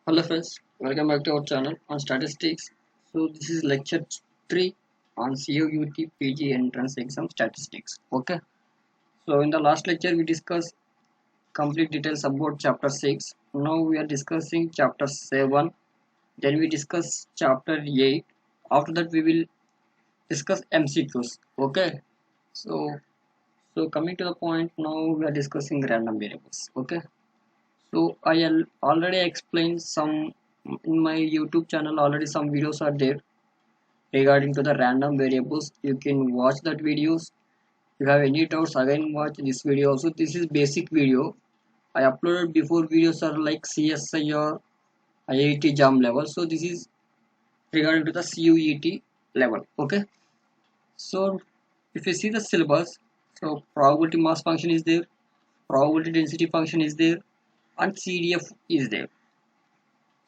Hello friends, welcome back to our channel on statistics. So this is lecture 3 on COUT PG entrance exam statistics. Okay. So in the last lecture we discussed complete details about chapter 6. Now we are discussing chapter 7. Then we discuss chapter 8. After that we will discuss MCQs. Okay. So coming to the point, now we are discussing random variables. Okay. So already explained some in my YouTube channel. Already some videos are there regarding to the random variables. You can watch that videos. If you have any doubts, again watch this video. Also, this is basic video. I uploaded before videos are like CSI or IIT JAM level. So this is regarding to the CUET level. Okay. So if you see the syllabus, so probability mass function is there, probability density function is there, and CDF is there.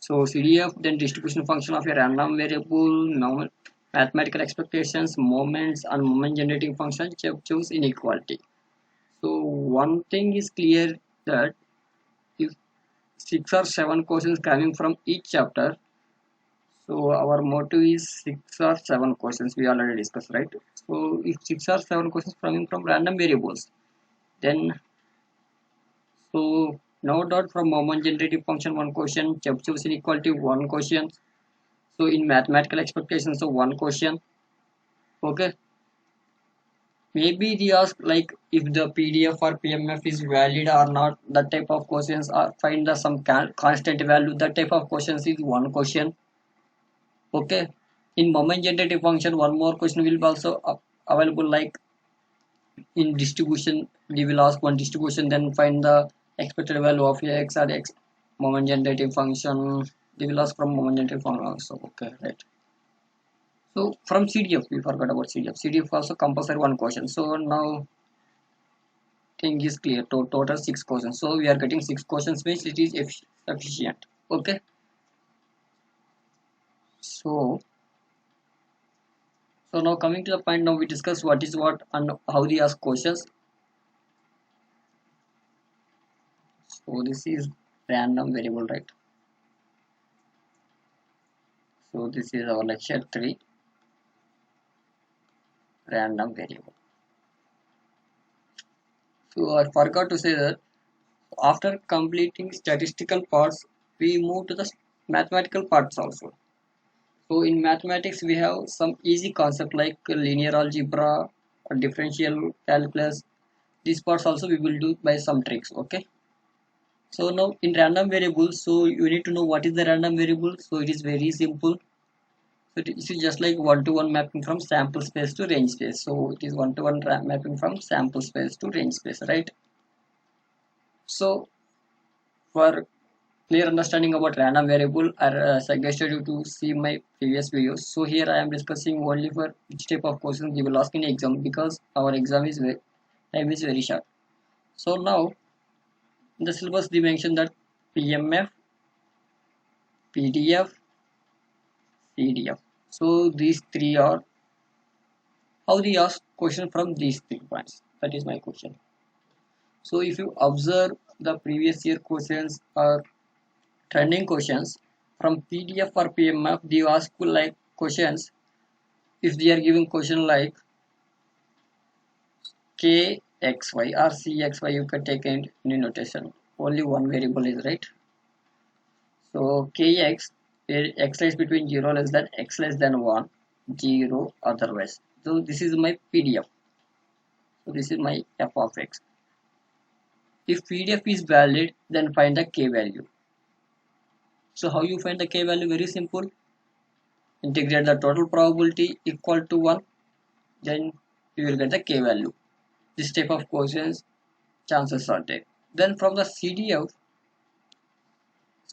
So CDF, then distribution function of a random variable, mathematical expectations, moments, and moment generating function choose inequality. So one thing is clear that if 6 or 7 questions coming from each chapter, so our motto is 6 or 7 questions we already discussed, right? So if 6 or 7 questions coming from random variables, then so no doubt from moment generating function one question, Chebyshev inequality one question. So in mathematical expectations, so one question. Okay, maybe they ask like if the PDF or PMF is valid or not. That type of questions, or find the some constant value. That type of questions is one question. Okay, in moment generative function, one more question will be also available. Like in distribution, they will ask one distribution, then find the expected value of x or x moment generative function. They will ask from moment generative function also. Okay, right. So from CDF, we forgot about CDF. CDF also compulsory one question. So now thing is clear. Total 6 questions. So we are getting 6 questions, means it is sufficient. Okay. So now coming to the point. Now we discuss what is what and how they ask questions. So this is random variable, right? So this is our lecture 3, random variable. So I forgot to say that after completing statistical parts, we move to the mathematical parts also. So in mathematics, we have some easy concept like linear algebra, differential calculus. These parts also we will do by some tricks. Okay. So now in random variables, so you need to know what is the random variable. So it is very simple. So it is just like one-to-one mapping from sample space to range space. So it is one-to-one mapping from sample space to range space, right? So for clear understanding about random variable, I suggested you to see my previous videos. So here I am discussing only for which type of questions they will ask in exam, because our exam is time is very short. So now in the syllabus they mentioned that PMF, PDF, CDF. So these three are how they ask question from these 3 points. That is my question. So if you observe the previous year questions or trending questions from PDF or PMF, they ask like questions. If they are giving question like kxy or cxy, you can take any notation. Only one variable is right. So kx, where x lies between 0 less than x less than 1, 0 otherwise. So this is my PDF. So this is my f of x. If PDF is valid, then find the k value. So how you find the k value? Very simple. Integrate the total probability equal to 1, then you will get the k value. This type of questions chances are there. Then from the CDF,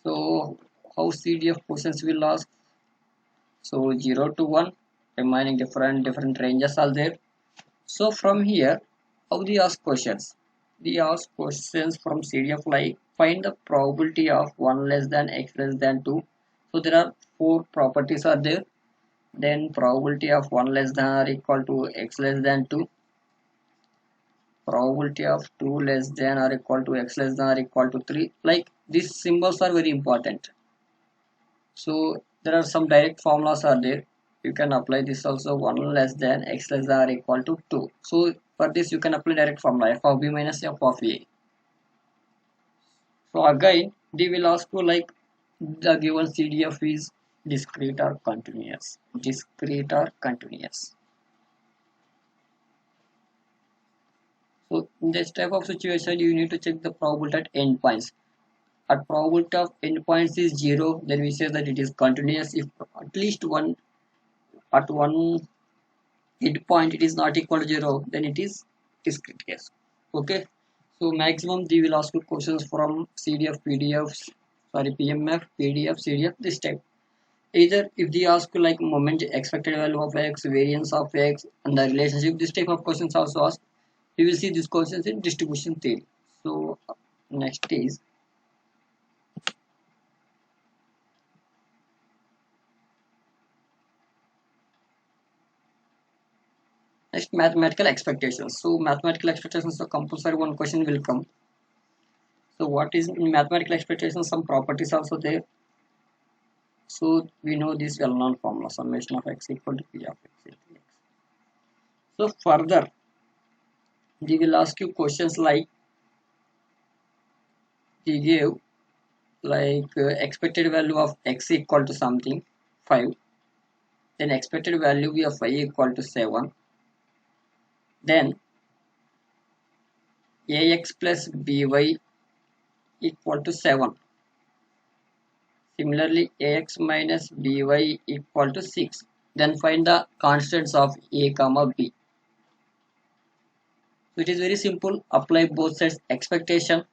so how CDF questions will ask? So 0 to 1, remaining different ranges are there. So from here, how they ask questions? They ask questions from CDF like find the probability of 1 less than x less than 2. So there are 4 properties are there. Then probability of 1 less than or equal to x less than 2. Probability of 2 less than or equal to x less than or equal to 3. Like these symbols are very important. So there are some direct formulas are there. You can apply this also. 1 less than x less than or equal to 2. So for this you can apply direct formula f of b minus f of a. So again they will ask you like the given CDF is discrete or continuous. Discrete or continuous. So in this type of situation you need to check the probability at endpoints. At probability of endpoints is 0, then we say that it is continuous. If at least one at one endpoint it is not equal to 0, then it is discrete case. Okay. So maximum they will ask you questions from CDF, PDFs, sorry PMF, PDF, CDF, this type. Either if they ask you like moment expected value of x, variance of x, and the relationship, this type of questions also asked. We will see these questions in distribution theory. So next is next mathematical expectations. So mathematical expectations, the compulsory one question will come. So what is in mathematical expectations? Some properties also there. So we know this well-known formula summation of x equal to p of x into x. So further, they will ask you questions like they give like expected value of x equal to something 5, then expected value of y equal to 7, then ax plus by equal to 7. Similarly, ax minus by equal to 6. Then find the constants of a comma b. So it is very simple. Apply both sides expectation.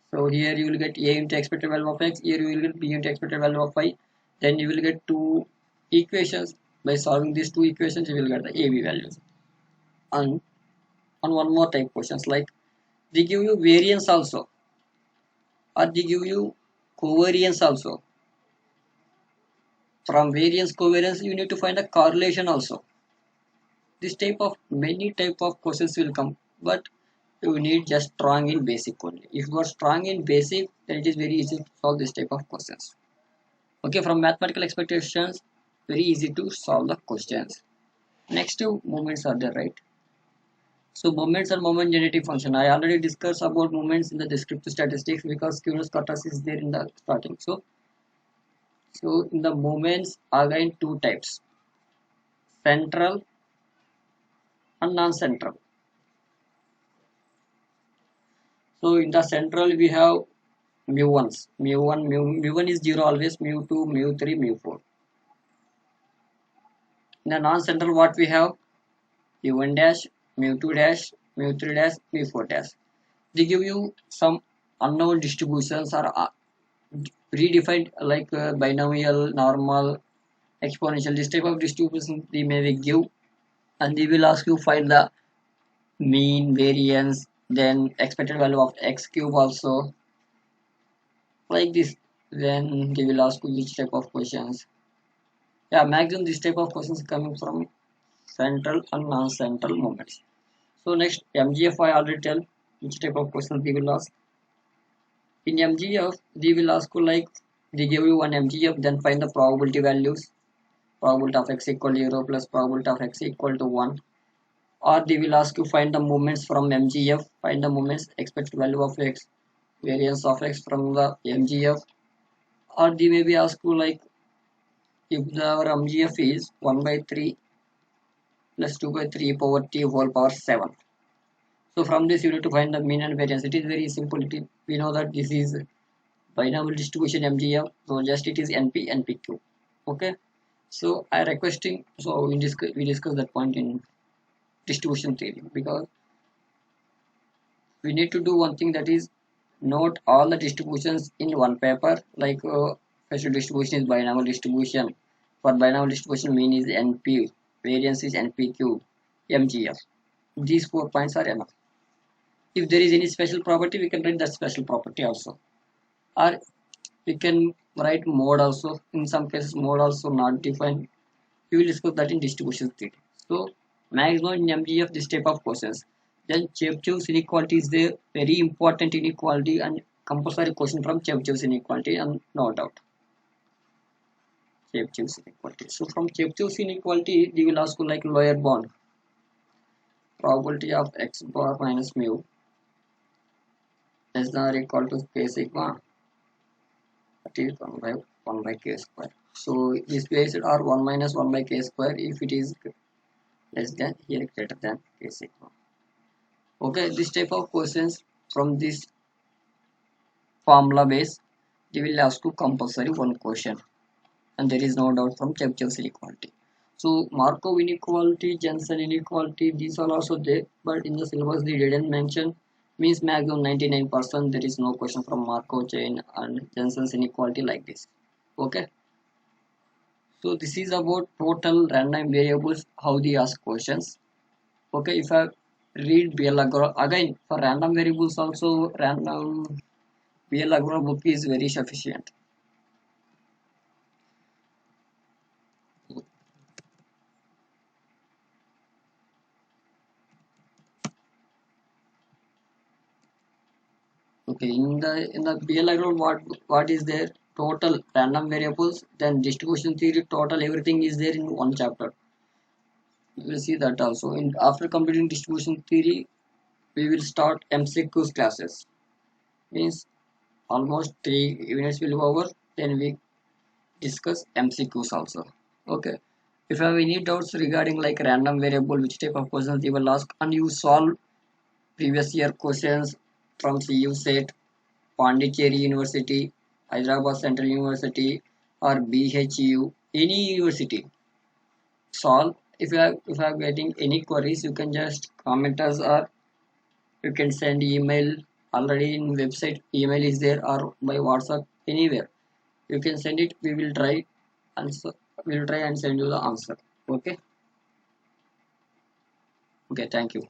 So here you will get a into expected value of x. Here you will get b into expected value of y. Then you will get two equations. By solving these two equations, you will get the ab values. And on one more type questions like they give you variance also, or they give you covariance also. From variance covariance, you need to find a correlation also. This type of many type of questions will come, but you need just strong in basic only. If you are strong in basic, then it is very easy to solve this type of questions. Okay, from mathematical expectations, very easy to solve the questions. Next two moments are there, right? So moments and moment generative function. I already discussed about moments in the descriptive statistics because Cuet's cutoff is there in the starting. So in the moments again two types, central and non-central. So in the central we have mu ones, mu1 is 0 always, mu2, mu3, mu4. In the non-central what we have mu1 dash, mu2 dash, mu3 dash, mu4 dash. They give you some unknown distributions or redefined like binomial, normal, exponential. This type of distribution they may give, and they will ask you find the mean, variance, then expected value of x cube also, like this. Then they will ask you which type of questions. Yeah, maximum this type of questions coming from central and non-central moments. So next MGF I already tell which type of questions they will ask. In MGF they will ask you like they give you one MGF, then find the probability values, probability of x equal to 0 plus probability of x equal to 1. Or they will ask you find the moments from MGF, find the moments expected value of x, variance of x from the MGF. Or they may be ask you like if our MGF is 1 by 3 plus 2 by 3 power t whole power 7. So from this you need to find the mean and variance. It is very simple. We know that this is binomial distribution MGF. So just it is NP and PQ. Okay. So I requesting. So we discuss that point in distribution theory because we need to do one thing, that is note all the distributions in one paper. Like first distribution is binomial distribution. For binomial distribution, mean is NP, variance is NPQ, MGF. These 4 points are enough. If there is any special property, we can write that special property also, or we can write mode also. In some cases mode also not defined. We will discuss that in distribution theory. So maximum in MGF this type of questions. Then Chebyshev inequality is the very important inequality and compulsory question from Chebyshev inequality, and no doubt. Chebyshev inequality. So from Chebyshev inequality, they will ask you like lower bound, probability of x bar minus mu less than or equal to k sigma, that is 1 by k square. So this based are 1 minus 1 by k square if it is less than here greater than k sigma. Okay, this type of questions from this formula base, they will ask you compulsory one question, and there is no doubt from Chebyshev inequality. So Markov inequality, Jensen inequality, these are also there, but in the syllabus they didn't mention. Means maximum 99%. There is no question from Markov chain and Jensen's inequality like this. Okay. So this is about total random variables, how they ask questions. Okay, if I read BL again for random variables also random BL book is very sufficient. Okay, in the BL what is there? Total random variables, then distribution theory, total everything is there in one chapter. You will see that also. In after completing distribution theory, we will start MCQs classes. Means almost 3 units will be over. Then we discuss MCQs also. Okay. If you have any doubts regarding like random variable, which type of questions they will ask, and you solve previous year questions from CU set, Pondicherry University, Hyderabad Central University, or BHU, any university, solve. If you are getting any queries, you can just comment us, or you can send email. Already in website email is there, or by WhatsApp, anywhere you can send it. We will try answer. We will try and send you the answer. Okay. Okay. Thank you.